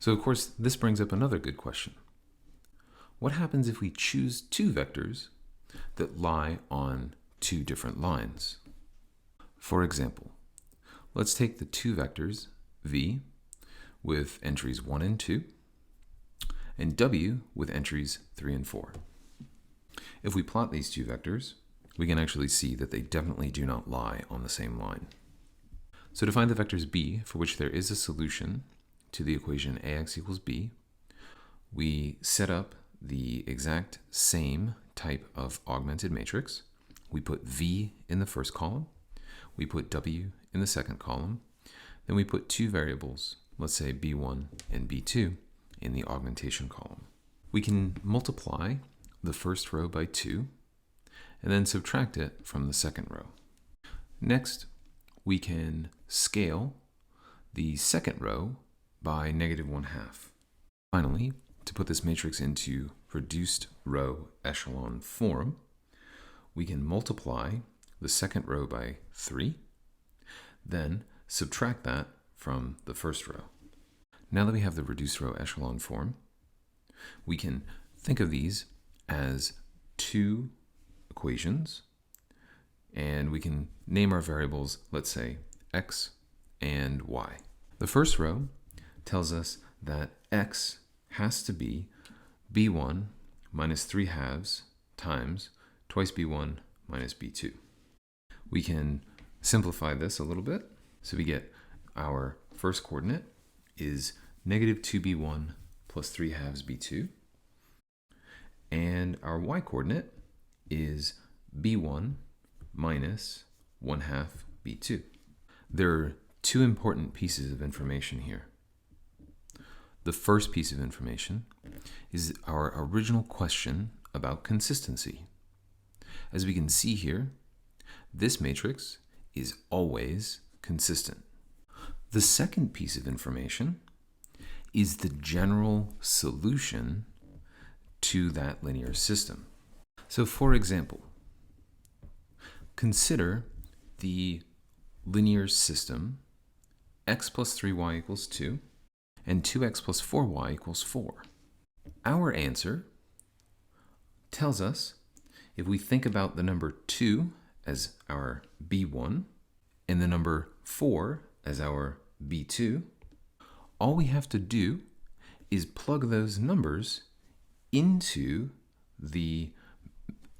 So of course, this brings up another good question. What happens if we choose two vectors that lie on two different lines? For example, let's take the two vectors v with entries 1 and 2, and w with entries 3 and 4. If we plot these two vectors, we can actually see that they definitely do not lie on the same line. So to find the vectors b for which there is a solution to the equation ax equals b, we set up the exact same type of augmented matrix. We put v in the first column, we put w in the second column, then we put two variables, let's say b1 and b2, in the augmentation column. We can multiply the first row by 2 and then subtract it from the second row. Next, we can scale the second row by -1/2. Finally, to put this matrix into reduced row echelon form, we can multiply the second row by 3, then subtract that from the first row. Now that we have the reduced row echelon form, we can think of these as two equations, and we can name our variables, let's say, x and y. The first row tells us that x has to be b1 minus 3/2 times twice b1 minus b2. We can simplify this a little bit. So we get our first coordinate is -2b1 plus 3/2 b2. And our y coordinate is b1 minus 1/2 b2. There are two important pieces of information here. The first piece of information is our original question about consistency. As we can see here, this matrix is always consistent. The second piece of information is the general solution to that linear system. So for example, consider the linear system x plus 3y equals 2 and 2x plus 4y equals 4. Our answer tells us, if we think about the number 2 as our b1 and the number 4 as our b2, all we have to do is plug those numbers into the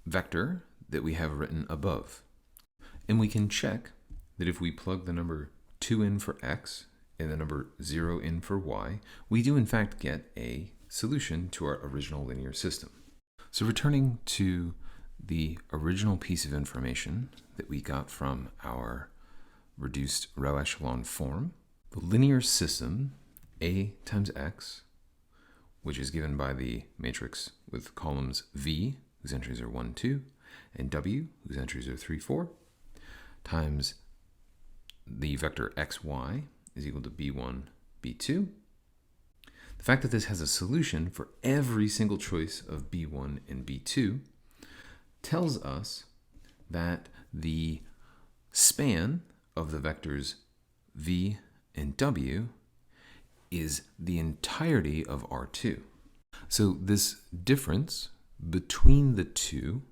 vector that we have written above. And we can check that if we plug the number 2 in for x and the number 0 in for y, we do in fact get a solution to our original linear system. So returning to the original piece of information that we got from our reduced row echelon form, the linear system a times x, which is given by the matrix with columns v, whose entries are 1, 2, and w, whose entries are 3, 4, times the vector xy is equal to b1, b2. The fact that this has a solution for every single choice of b1 and b2 tells us that the span of the vectors v and w is the entirety of R2. So this difference between the two,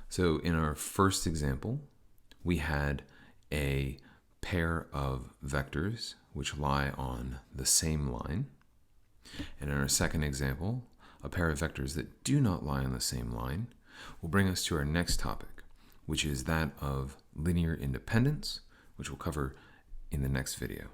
so in our first example, we had a pair of vectors which lie on the same line. And in our second example, a pair of vectors that do not lie on the same line will bring us to our next topic, which is that of linear independence, which we'll cover in the next video.